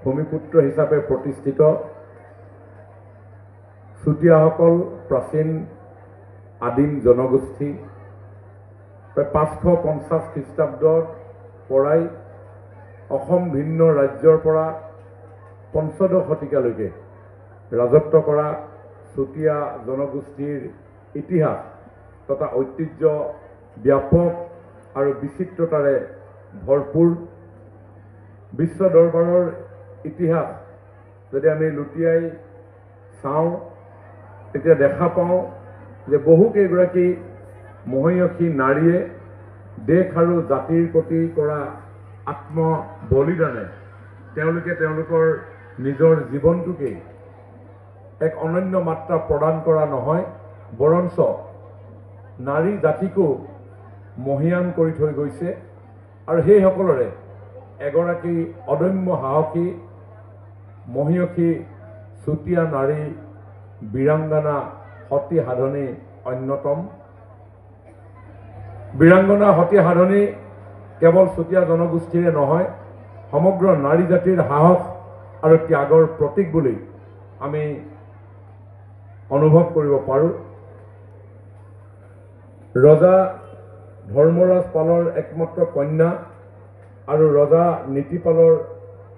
ভূমিপুত্ৰ হিচাপে প্ৰতিষ্ঠিত চুতীয়াসকল প্ৰাচীন আদিম জনগোষ্ঠী প্ৰায় 550 খ্ৰীষ্টাব্দৰ পৰাই অসম ভিন্ন ৰাজ্যৰ পৰা পঞ্চদশ শতিকালৈকে ৰাজত্ব কৰা চুতীয়া জনগোষ্ঠীৰ ইতিহাস তথা ঐতিহ্য ব্যাপক আৰু বিচিত্ৰতাৰে ভৰপূৰ। বিশ্ব দৰবাৰৰ ইতিহাস যদি আমি লুটিয়াই চাওঁ তেতিয়া দেখা পাওঁ যে বহুকেইগৰাকী মহীয়সী নাৰীয়ে দেশ আৰু জাতিৰ প্ৰতি কৰা আত্ম বলিদানে তেওঁলোকে তেওঁলোকৰ নিজৰ জীৱনটোকেই এক অনন্য মাত্ৰা প্ৰদান কৰা নহয়, বৰঞ্চ নাৰী জাতিকো মহীয়ান কৰি থৈ গৈছে। আৰু সেইসকলৰে এগৰাকী অদম্য সাহসী মহীয়সী চুতীয়া নাৰী বীৰাংগনা সতী সাধনী অন্যতম। বীৰাংগনা সতী সাধনী কেৱল চুতীয়া জনগোষ্ঠীৰে নহয়, সমগ্ৰ নাৰী জাতিৰ সাহস আৰু ত্যাগৰ প্ৰতীক বুলি আমি অনুভৱ কৰিব পাৰোঁ। ৰজা ধৰ্মৰাজ পালৰ একমাত্ৰ কন্যা আৰু ৰজা নীতিপালৰ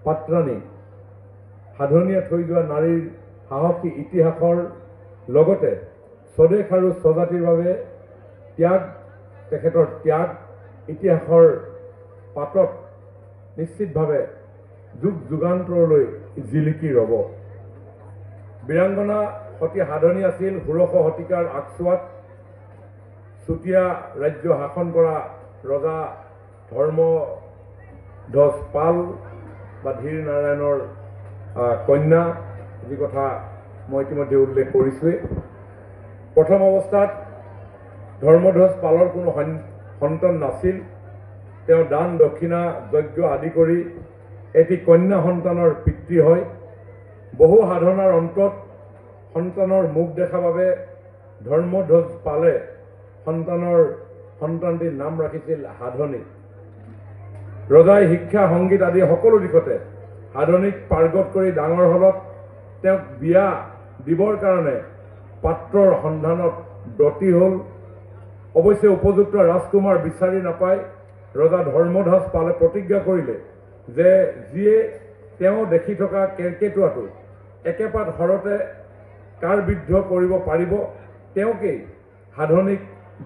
পাত্ৰাণী সাধনীয়ে থৈ যোৱা নাৰীৰ সাহসী ইতিহাসৰ লগতে স্বদেশ আৰু স্বজাতিৰ বাবে ত্যাগ, তেখেতৰ ত্যাগ ইতিহাসৰ পাতত নিশ্চিতভাৱে যুগ যুগান্তৰলৈ জিলিকি ৰ'ব। বীৰাংগনা সতী সাধনী আছিল 16শ শতিকাৰ আগছোৱাত চুতীয়া ৰাজ্য শাসন কৰা ৰজা ধৰ্মধ্বজ পাল বা ধীৰ নাৰায়ণৰ কন্যা, যি কথা মই ইতিমধ্যে উল্লেখ কৰিছোঁৱেই। প্ৰথম অৱস্থাত ধৰ্মধ্বজ পালৰ কোনো সন্তান নাছিল। তেওঁ দান দক্ষিণা যজ্ঞ আদি কৰি এটি কন্যা সন্তানৰ পিতৃ হয়। বহু সাধনাৰ অন্তত সন্তানৰ মুখ দেখা বাবে ধৰ্মধ্বজ পালে সন্তানটিৰ নাম ৰাখিছিল সাধনী। ৰজাই শিক্ষা সংগীত আদি সকলো দিশতে সাধনীক পাৰ্গত কৰি ডাঙৰ হলত তেওঁক বিয়া দিবৰ কাৰণে পাত্ৰৰ সন্ধানত ব্ৰতী হ'ল। অৱশ্যে উপযুক্ত ৰাজকুমাৰ বিচাৰি নাপাই ৰজা ধৰ্মধ্বজ পালে প্ৰতিজ্ঞা কৰিলে যে যিয়ে তেওঁ দেখি থকা কেৰ্কেটুৱাটো একেপাত হৰতে কাৰ বিদ্ধ কৰিব পাৰিব তেওঁকেই সাধনীক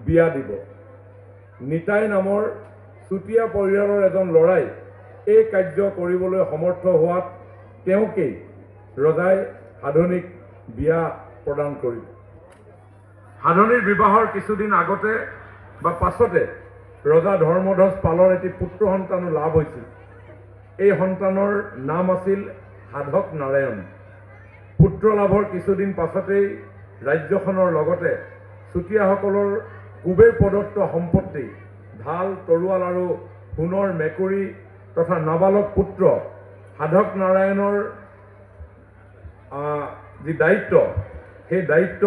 বিয়া দিব। নিতাই নামৰ চুতীয়া পৰিয়ালৰ এজন ল'ৰাই এই কাৰ্য কৰিবলৈ সমৰ্থ হোৱাত তেওঁকেই ৰজাই সাধনীক বিয়া প্ৰদান কৰিলে। সাধনীৰ বিবাহৰ কিছুদিন আগতে বা পাছতে ৰজা ধৰ্মধ্বজ পালৰ এটি পুত্ৰ সন্তানো লাভ হৈছিল। এই সন্তানৰ নাম আছিল সাধক নাৰায়ণ। পুত্ৰ লাভৰ কিছুদিন পাছতেই ৰাজ্যখনৰ লগতে চুতীয়াসকলৰ কুবেৰ প্ৰদত্ত সম্পত্তি ঢাল, তৰোৱাল আৰু সোণৰ মেকুৰী তথা নাবালক পুত্ৰ সাধক নাৰায়ণৰ যি দায়িত্ব, সেই দায়িত্ব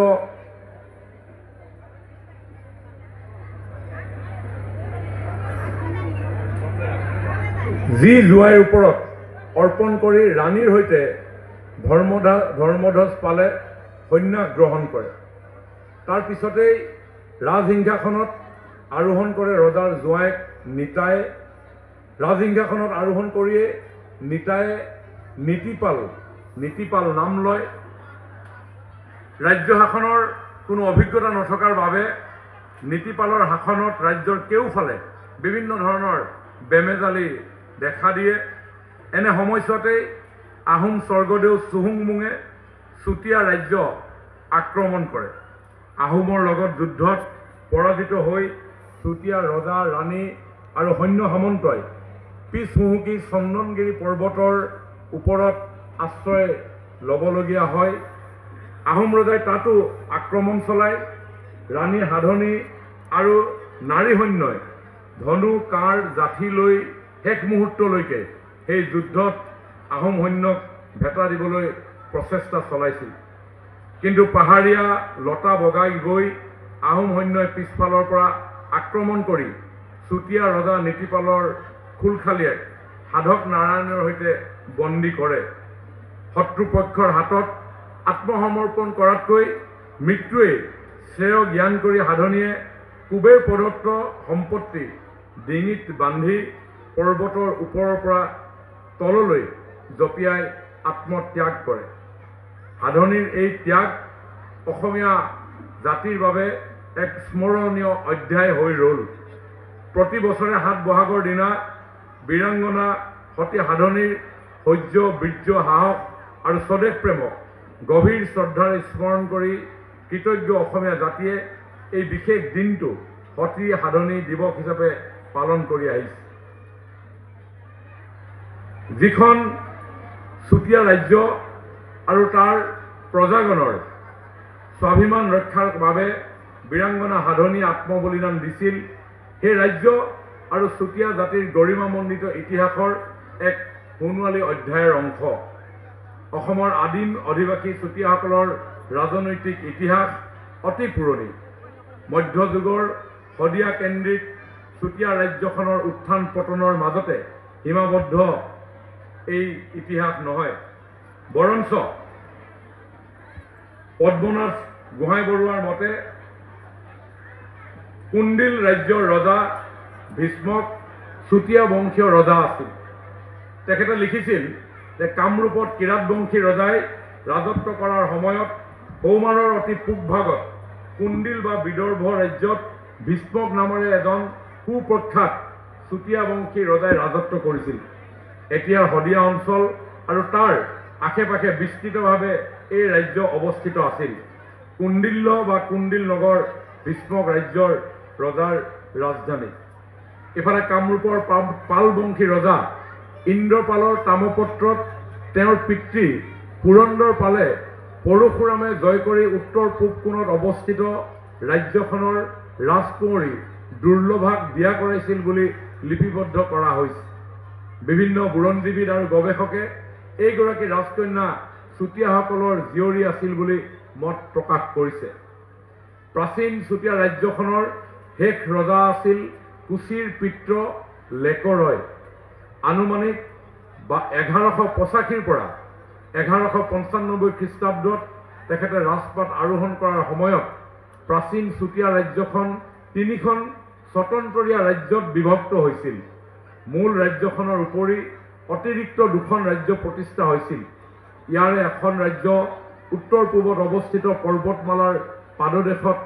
যি জোৱাইৰ ওপৰত অৰ্পণ কৰি ৰাণীৰ সৈতে ধৰ্মধ্বজ পালে সন্ন্যাস গ্ৰহণ কৰে। তাৰ পিছতেই ৰাজসিংহাসনত আৰোহণ কৰে ৰজাৰ জোৱাইক নিতাই। ৰাজসিংহাসনত আৰোহণ কৰিয়ে নিতাই নীতিপাল নাম লয়। ৰাজ্য শাসনৰ কোনো অভিজ্ঞতা নথকাৰ বাবে নীতিপালৰ শাসনত ৰাজ্যৰ কেওফালে বিভিন্ন ধৰণৰ বেমেজালি দেখা দিয়ে। এনে সময়ছোৱাতেই আহোম স্বৰ্গদেউ চুহুংমুঙে চুতীয়া ৰাজ্য আক্ৰমণ কৰে। আহোমৰ লগত যুদ্ধত পৰাজিত হৈ চুতীয়া ৰজা, ৰাণী আৰু সৈন্য সামন্তই পিছ হুহুকি চন্দনগিৰি পৰ্বতৰ ওপৰত আশ্ৰয় ল'বলগীয়া হয়। আহোম ৰজাই তাতো আক্ৰমণ চলায়। ৰাণী সাধনী আৰু নাৰী সৈন্যই ধনু, কাঁড়, জাঠি লৈ শেষ মুহূৰ্তলৈকে সেই যুদ্ধত আহোম সৈন্যক ভেটা দিবলৈ প্ৰচেষ্টা চলাইছিল। কিন্তু পাহাৰীয়া লতা বগাই গৈ আহোম সৈন্যই পিছফালৰ পৰা আক্ৰমণ কৰি চুতীয়া ৰজা নীতিপালৰ খুলখালিয়াই সাধক নাৰায়ণৰ সৈতে বন্দী কৰে। শত্ৰুপক্ষৰ হাতত আত্মসমৰ্পণ কৰাতকৈ মৃত্যুৱেই শ্ৰেয় জ্ঞান কৰি সাধনীয়ে কুবেৰ প্ৰদত্ত সম্পত্তি ডিঙিত বান্ধি পৰ্বতৰ ওপৰৰ পৰা তললৈ জঁপিয়াই আত্মত্যাগ কৰে। সাধনীৰ এই ত্যাগ অসমীয়া জাতিৰ বাবে এক স্মৰণীয় অধ্যায় হৈ ৰ'ল। প্ৰতি বছৰে ৭ বহাগৰ দিনা বীৰাংগনা সতী সাধনীৰ শৌৰ্য, বীৰ্য, সাহস আৰু স্বদেশ প্ৰেমক গভীৰ শ্ৰদ্ধাৰে স্মৰণ কৰি কৃতজ্ঞ অসমীয়া জাতিয়ে এই বিশেষ দিনটো সতী সাধনী দিৱস হিচাপে পালন কৰি আহিছে। যিখন চুতীয়া ৰাজ্য আৰু তাৰ প্ৰজাগণৰ স্বাভিমান ৰক্ষাৰ বাবে বীৰাংগনা সাধনীয়ে আত্মবলিদান দিছিল, সেই ৰাজ্য আৰু চুতীয়া জাতিৰ গৰিমামণ্ডিত ইতিহাসৰ এক সোণোৱালী অধ্যায়ৰ অংশ। অসমৰ আদিম অধিবাসী চুতীয়াসকলৰ ৰাজনৈতিক ইতিহাস অতি পুৰণি। মধ্যযুগৰ শদিয়া কেন্দ্ৰিক চুতীয়া ৰাজ্যখনৰ উত্থান পতনৰ মাজতে সীমাবদ্ধ এই ইতিহাস নহয়, বৰঞ্চ পদ্মনাথ গোহাঁই বৰুৱাৰ মতে কুণ্ডিল ৰাজ্যৰ ৰজা ভীষ্মক চুতীয়া বংশীয় ৰজা আছিল। তেখেতে লিখিছিল যে কামৰূপত কিৰাতবংশী ৰজাই ৰাজত্ব কৰাৰ সময়ত সৌমাৰৰ অতি পূবভাগত কুণ্ডিল বা বিদৰ্ভ ৰাজ্যত ভীষ্মক নামেৰে এজন সুপ্ৰখ্যাত চুতীয়া বংশী ৰজাই ৰাজত্ব কৰিছিল। এতিয়া শদিয়া অঞ্চল আৰু তাৰ আশে পাশে বিস্তৃতভাৱে এই ৰাজ্য অৱস্থিত আছিল। কুণ্ডিল্য বা কুণ্ডিল নগৰ ভীষ্মক ৰাজ্যৰ ৰজাৰ ৰাজধানী। ইফালে কামৰূপৰ পাল বংশী ৰজা ইন্দ্ৰপালৰ তামপত্ৰত তেওঁৰ পিতৃ পুৰন্দৰ পালে পৰশুৰামে জয় কৰি উত্তৰ পূব কোণত অৱস্থিত ৰাজ্যখনৰ ৰাজকুঁৱৰী দুৰ্লভাক বিয়া কৰাইছিল বুলি লিপিবদ্ধ কৰা হৈছে। বিভিন্ন বুৰঞ্জীবিদ আৰু গৱেষকে এইগৰাকী ৰাজকন্যা চুতীয়াসকলৰ জীয়ৰী আছিল বুলি মত প্ৰকাশ কৰিছে। প্ৰাচীন চুতীয়া ৰাজ্যখনৰ শেষ ৰজা আছিল কোচিৰ পিত্ৰ লেকৰয়। আনুমানিক বা 1185 পৰা 1195 খ্ৰীষ্টাব্দত তেখেতে ৰাজপাট আৰোহণ কৰাৰ সময়ত প্ৰাচীন চুতীয়া ৰাজ্যখন 3খন স্বতন্ত্ৰীয়া ৰাজ্যত বিভক্ত হৈছিল। মূল ৰাজ্যখনৰ উপৰি অতিৰিক্ত 2খন ৰাজ্য প্ৰতিষ্ঠা হৈছিল। ইয়াৰে এখন ৰাজ্য উত্তৰ পূবত অৱস্থিত পৰ্বতমালাৰ পাদদেশত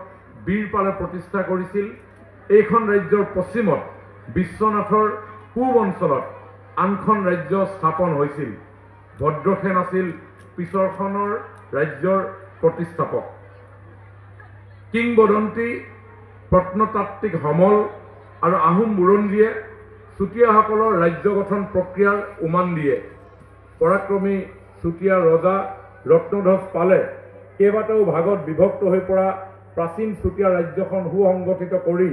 বীৰপালে প্ৰতিষ্ঠা কৰিছিল। এইখন ৰাজ্যৰ পশ্চিমত বিশ্বনাথৰ পূব অঞ্চলত আনখন ৰাজ্য স্থাপন হৈছিল। ভদ্ৰসেন আছিল পিছৰখনৰ ৰাজ্যৰ প্ৰতিষ্ঠাপক। কিংবদন্তী, প্ৰত্নতাত্ত্বিক সমল আৰু আহোম বুৰঞ্জীয়ে চুতীয়াসকলৰ ৰাজ্য গঠন প্ৰক্ৰিয়াৰ উমান দিয়ে। পৰাক্ৰমী চুতীয়া ৰজা ৰত্নধ্বজ পালে কেইবাটাও ভাগত বিভক্ত হৈ পৰা প্ৰাচীন চুতীয়া ৰাজ্যখন সুসংগঠিত কৰি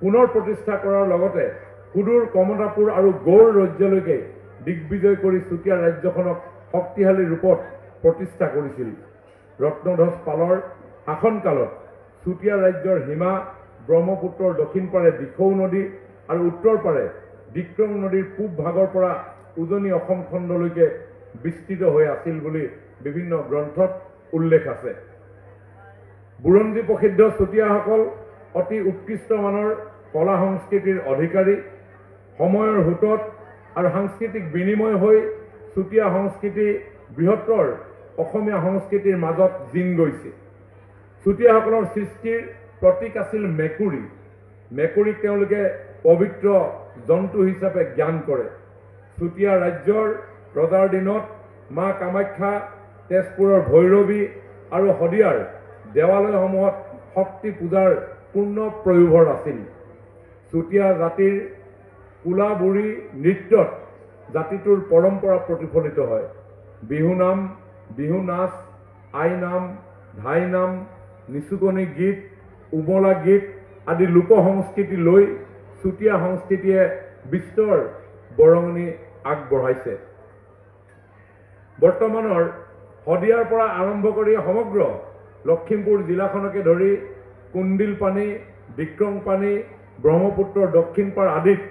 পুনৰ প্ৰতিষ্ঠা কৰাৰ লগতে সুদূৰ কমতাপুৰ আৰু গৌড় ৰাজ্যলৈকে দিগ্বিজয় কৰি চুতীয়া ৰাজ্যখনক শক্তিশালী ৰূপত প্ৰতিষ্ঠা কৰিছিল। ৰত্নধ্বজ পালৰ শাসনকালত চুতীয়া ৰাজ্যৰ সীমা ব্ৰহ্মপুত্ৰৰ দক্ষিণ পাৰে দিখৌ নদী আৰু উত্তৰ পাৰে ডিক্ৰং নদীৰ পূব ভাগৰ পৰা উজনি অসম খণ্ডলৈকে বিস্তৃত হৈ আছিল বুলি বিভিন্ন গ্ৰন্থত উল্লেখ আছে। বুৰঞ্জী প্ৰসিদ্ধ চুতীয়াসকল অতি উৎকৃষ্ট মানৰ কলা সংস্কৃতিৰ অধিকাৰী। সময়ৰ সোঁতত আৰু সাংস্কৃতিক বিনিময় হৈ চুতীয়া সংস্কৃতি বৃহত্তৰ অসমীয়া সংস্কৃতিৰ মাজত জিন গৈছে। চুতীয়াসকলৰ সৃষ্টিৰ প্ৰতীক আছিল মেকুৰী। মেকুৰীক তেওঁলোকে পবিত্ৰ জন্তু হিচাপে জ্ঞান কৰে। চুতীয়া ৰাজ্যৰ ৰজাৰ দিনত মা কামাখ্যা, তেজপুৰৰ ভৈৰৱী আৰু শদিয়াৰ দেৱালয়সমূহত শক্তি পূজাৰ পূৰ্ণ প্ৰয়োভৰ আছিল। চুতীয়া জাতিৰ কোলাবুৰী নৃত্যত জাতিটোৰ পৰম্পৰা প্ৰতিফলিত হয়। বিহু নাম, বিহু নাচ, আই নাম, ধাই নাম, নিচুকনি গীত, উমলা গীত আদি লোক সংস্কৃতি লৈ চুতীয়া সংস্কৃতিয়ে বিস্তৰ বৰঙণি আগবঢ়াইছে। বৰ্তমানৰ শদিয়াৰ পৰা আৰম্ভ কৰি সমগ্ৰ লখিমপুৰ জিলাখনকে ধৰি কুণ্ডিল পানী, ডিক্ৰং পানী, ব্ৰহ্মপুত্ৰৰ দক্ষিণ পাৰ আদিত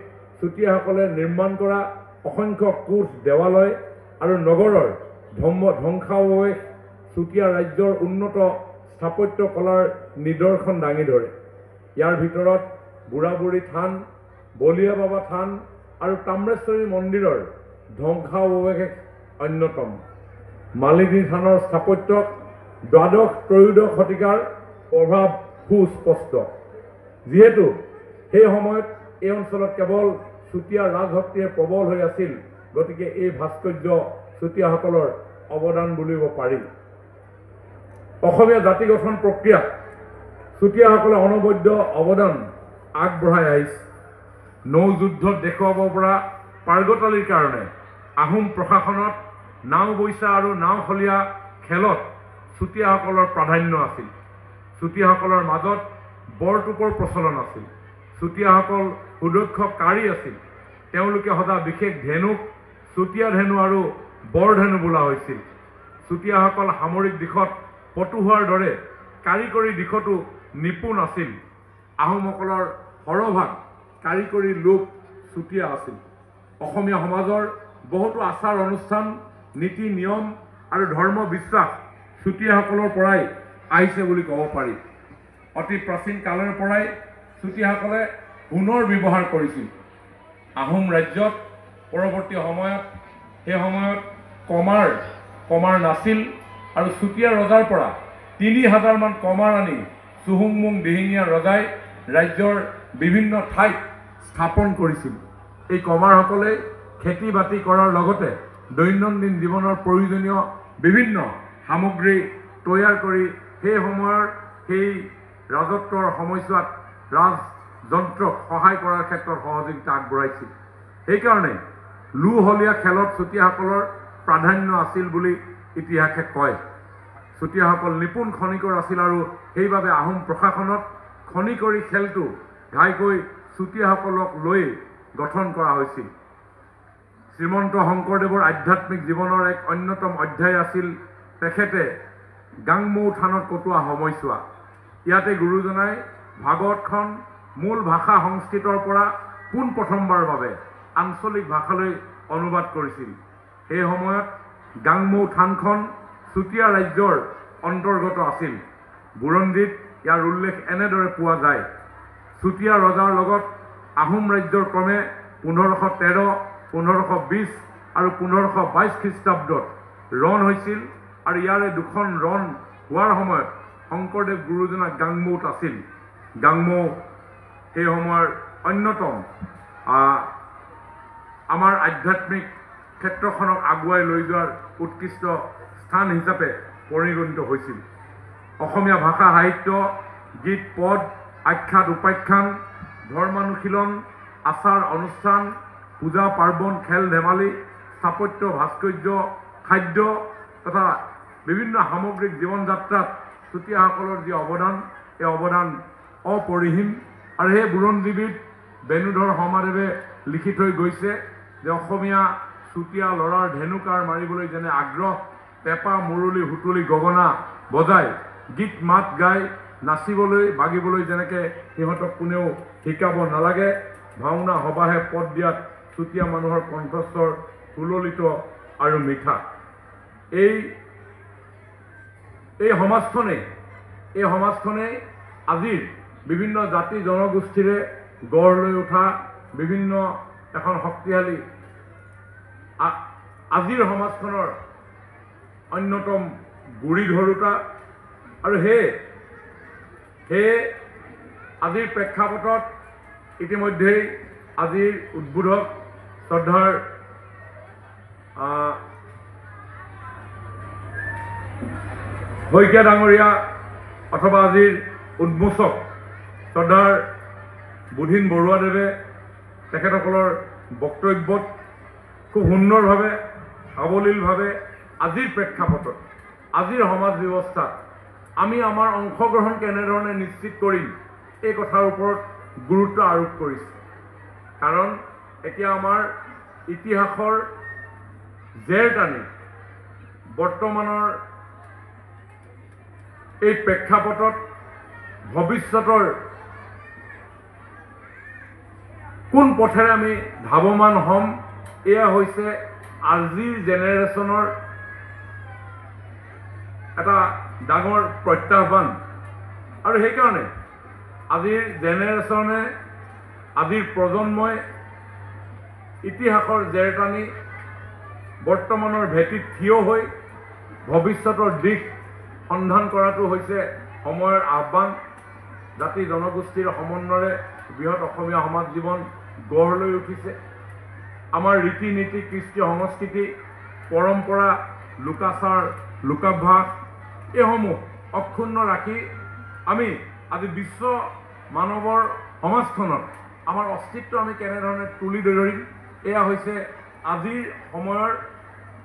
চুতীয়াসকলে নিৰ্মাণ কৰা অসংখ্য কোচ, দেৱালয় আৰু নগৰৰ ধ্বংসাৱশেষ চুতীয়া ৰাজ্যৰ উন্নত স্থাপত্য কলাৰ নিদৰ্শন দাঙি ধৰে। ইয়াৰ ভিতৰত বুঢ়াবুঢ়ী থান, বলিয়া বাবা থান আৰু তাম্ৰেশ্বৰী মন্দিৰৰ ধ্বংসাৱশেষ অন্যতম। মালিনী থানৰ স্থাপত্যত দ্বাদশ-ত্ৰয়োদশ শতিকাৰ প্ৰভাৱ সুস্পষ্ট। যিহেতু সেই সময়ত এই অঞ্চলত কেৱল চুতীয়া ৰাজশক্তিয়ে প্ৰবল হৈ আছিল, গতিকে এই ভাস্কৰ্য চুতীয়াসকলৰ অৱদান বুলিব পাৰি। অসমীয়া জাতি গঠন প্ৰক্ৰিয়াত চুতীয়াসকলে অনবদ্য অৱদান আগবঢ়াই আহিছে। নৌযুদ্ধত দেখুৱাব পৰা পাৰ্গতালিৰ কাৰণে আহোম প্ৰশাসনত নাও বৈচা আৰু নাওখলীয়া খেলত চুতীয়াসকলৰ প্ৰাধান্য আছিল। চুতীয়াসকলৰ মাজত বৰটোপৰ প্ৰচলন আছিল। চুতীয়াসকল সুদক্ষ কাৰী আছিল। তেওঁলোকে সদা বিশেষ ধেনুক চুতীয়া ধেনু আৰু বৰধেনু বোলা হৈছিল। চুতীয়াসকল সামৰিক দিশত পটুৱাৰ দৰে কাৰিকৰী দিশতো নিপুণ আছিল। আহোমসকলৰ সৰহভাগ কাৰিকৰী লোক চুতীয়া আছিল। অসমীয়া সমাজৰ বহুতো আচাৰ অনুষ্ঠান, নীতি নিয়ম আৰু ধৰ্ম বিশ্বাস চুতীয়াসকলৰ পৰাই আহিছে বুলি ক'ব পাৰি। অতি প্ৰাচীন কালৰ পৰাই চুতীয়াসকলে সোণৰ ব্যৱহাৰ কৰিছিল। আহোম ৰাজ্যত পৰৱৰ্তী সময়ত সেই সময়ত কমাৰ নাছিল আৰু চুতীয়া ৰজাৰ পৰা ৩০০০ মান কমাৰ আনি চুহুংমুং দিহিঙীয়া ৰজাই ৰাজ্যৰ বিভিন্ন ঠাইত স্থাপন কৰিছিল। এই কমাৰসকলে খেতি বাতি কৰাৰ লগতে দৈনন্দিন জীৱনৰ প্ৰয়োজনীয় বিভিন্ন সামগ্ৰী তৈয়াৰ কৰি সেই সময়ৰ সেই ৰাজত্বৰ সময়ছোৱাত ৰাজযন্ত্ৰক সহায় কৰাৰ ক্ষেত্ৰত সহযোগিতা আগবঢ়াইছিল। সেইকাৰণে লুহলীয়া খেলত চুতীয়াসকলৰ প্ৰাধান্য আছিল বুলি ইতিহাসে কয়। চুতীয়াসকল নিপুণ খনিকৰ আছিল আৰু সেইবাবে আহোম প্ৰশাসনত খনিকৰী খেলটো ঘাইকৈ চুতীয়াসকলক লৈ গঠন কৰা হৈছিল। শ্ৰীমন্ত শংকৰদেৱৰ আধ্যাত্মিক জীৱনৰ এক অন্যতম অধ্যায় আছিল তেখেতে গাংমৌ থানত কটোৱা সময়ছোৱা। ইয়াতে গুৰুজনাই ভাগৱতখন মূল ভাষা সংস্কৃতৰ পৰা পোনপ্ৰথমবাৰৰ বাবে আঞ্চলিক ভাষালৈ অনুবাদ কৰিছিল। সেই সময়ত গাংমৌ থানখন চুতীয়া ৰাজ্যৰ অন্তৰ্গত আছিল। বুৰঞ্জীত ইয়াৰ উল্লেখ এনেদৰে পোৱা যায়। চুতীয়া ৰজাৰ লগত আহোম ৰাজ্যৰ ক্ৰমে 1513, 1520 আৰু 1522 খ্ৰীষ্টাব্দত ৰণ হৈছিল আৰু ইয়াৰে দুখন ৰণ হোৱাৰ সময়ত শংকৰদেৱ গুৰুজনা গাংমৌত আছিল। গাংমৌ সেই সময়ৰ অন্যতম আমাৰ আধ্যাত্মিক ক্ষেত্ৰখনক আগুৱাই লৈ যোৱাৰ উৎকৃষ্ট স্থান হিচাপে পৰিগণিত হৈছিল। অসমীয়া ভাষা সাহিত্য, গীত পদ, আখ্যাত উপাখ্যান, ধৰ্মানুশীলন, আচাৰ অনুষ্ঠান, পূজা পাৰ্বণ, খেল ধেমালি, স্থাপত্য, ভাস্কৰ্য, খাদ্য তথা বিভিন্ন সামগ্ৰিক জীৱন যাত্ৰাত চুতীয়াসকলৰ যি অৱদান, এই অৱদান অপৰিসীম। আৰু সেই বুৰঞ্জীবিদ বেণুধৰ শৰ্মাদেৱে লিখি থৈ গৈছে যে অসমীয়া চুতীয়া ল'ৰাৰ ধেনুকাৰ মাৰিবলৈ যেনে আগ্ৰহ, পেঁপা, মুৰলী, হুঁচৰি, গগনা বজাই গীত মাত গাই নাচিবলৈ বাগিবলৈ যেনেকৈ সিহঁতক কোনেও শিকাব নালাগে, ভাওনা সবাহে পদ দিয়াত চুতীয়া মানুহৰ কণ্ঠস্বৰ সুললিত আৰু মিঠা। এই সমাজখনেই আজিৰ বিভিন্ন জাতি জনগোষ্ঠীৰে গঢ় লৈ উঠা বিভিন্ন এখন শক্তিশালী আজিৰ সমাজখনৰ অন্যতম গুৰি ধৰোঁতা। আৰু সেয়ে আজিৰ প্ৰেক্ষাপটত ইতিমধ্যেই আজিৰ উদ্বোধক শ্ৰদ্ধাৰ শইকীয়া ডাঙৰীয়া অথবা আজিৰ উন্মোচক শ্ৰদ্ধাৰ বুধিন বৰুৱাদেৱে তেখেতসকলৰ বক্তব্যত খুব সুন্দৰভাৱে সাৱলীলভাৱে আজিৰ প্ৰেক্ষাপটত আজিৰ সমাজ ব্যৱস্থাত আমি আমাৰ অংশগ্ৰহণ কেনেধৰণে নিশ্চিত কৰিম এই কথাৰ ওপৰত গুৰুত্ব আৰোপ কৰিছে। কাৰণ এতিয়া আমাৰ ইতিহাসৰ জেৰ টানি বৰ্তমানৰ এই প্ৰেক্ষাপটত ভৱিষ্যতৰ কোন পথেৰে আমি ধাৱমান হ'ম, এয়া হৈছে আজিৰ জেনেৰেশ্যনৰ এটা ডাঙৰ প্ৰত্যাহ্বান। আৰু সেইকাৰণে আজিৰ জেনেৰেশ্যনে, আজিৰ প্ৰজন্মই ইতিহাসৰ জেৰ টানি বৰ্তমানৰ ভেটিত থিয় হৈ ভৱিষ্যতৰ দিশ সন্ধান কৰাটো হৈছে সময়ৰ আহ্বান। জাতি জনগোষ্ঠীৰ সমন্বয়েৰে বৃহৎ অসমীয়া সমাজ জীৱন গঢ় লৈ উঠিছে। আমাৰ ৰীতি নীতি, কৃষ্টি সংস্কৃতি, পৰম্পৰা, লোকাচাৰ, লোকাভ্যাস এইসমূহ অক্ষুণ্ণ ৰাখি আমি আজি বিশ্ব মানৱৰ সমাজখনত আমাৰ অস্তিত্ব আমি কেনেধৰণে তুলি ধৰিম, এয়া হৈছে আজিৰ সময়ৰ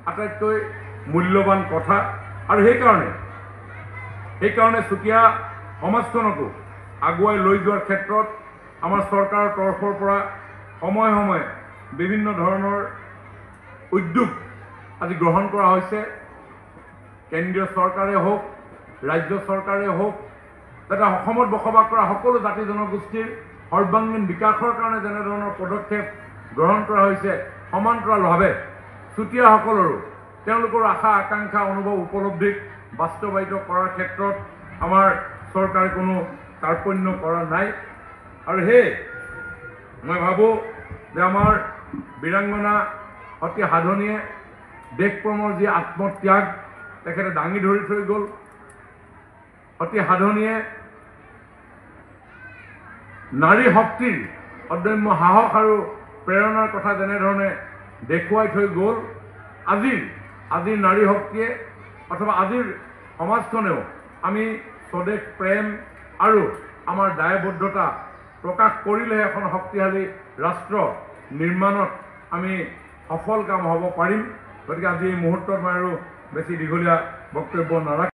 আটাইতকৈ মূল্যৱান কথা। আৰু সেইকাৰণে চুতীয়া সমাজখনকো আগুৱাই লৈ যোৱাৰ ক্ষেত্ৰত আমাৰ চৰকাৰৰ তৰফৰ পৰা সময়ে সময়ে বিভিন্ন ধৰণৰ উদ্যোগ আজি গ্ৰহণ কৰা হৈছে। কেন্দ্ৰীয় চৰকাৰে হওক, ৰাজ্য চৰকাৰে হওক, যাতে অসমত বসবাস কৰা সকলো জাতি জনগোষ্ঠীৰ সৰ্বাংগীন বিকাশৰ কাৰণে যেনেধৰণৰ পদক্ষেপ গ্ৰহণ কৰা হৈছে, সমান্তৰালভাৱে চুতীয়াসকলৰো তেওঁলোকৰ আশা আকাংক্ষা অনুভৱ উপলব্ধিক বাস্তৱায়িত কৰাৰ ক্ষেত্ৰত আমাৰ চৰকাৰে কোনো কাৰ্পণ্য কৰা নাই। আৰু মই ভাবোঁ যে আমাৰ বীৰাংগনা সতী সাধনীয়ে দেশপ্ৰেমৰ যি আত্মত্যাগ তেখেতে দাঙি ধৰি থৈ গ'ল। সতী সাধনীয়ে নাৰী শক্তিৰ অদম্য সাহস আৰু প্ৰেৰণাৰ কথা যেনেধৰণে দেখুৱাই থৈ গ'ল, আজিৰ নাৰী শক্তিয়ে অথবা আজিৰ সমাজখনেও আমি স্বদেশ প্ৰেম আৰু আমাৰ দায়বদ্ধতা প্ৰকাশ কৰিলেহে এখন শক্তিশালী ৰাষ্ট্ৰ নিৰ্মাণত আমি সফল কাম হ'ব পাৰিম। গতিকে আজি এই মুহূৰ্তত মই আৰু বেছি দীঘলীয়া বক্তব্য নাৰাখোঁ।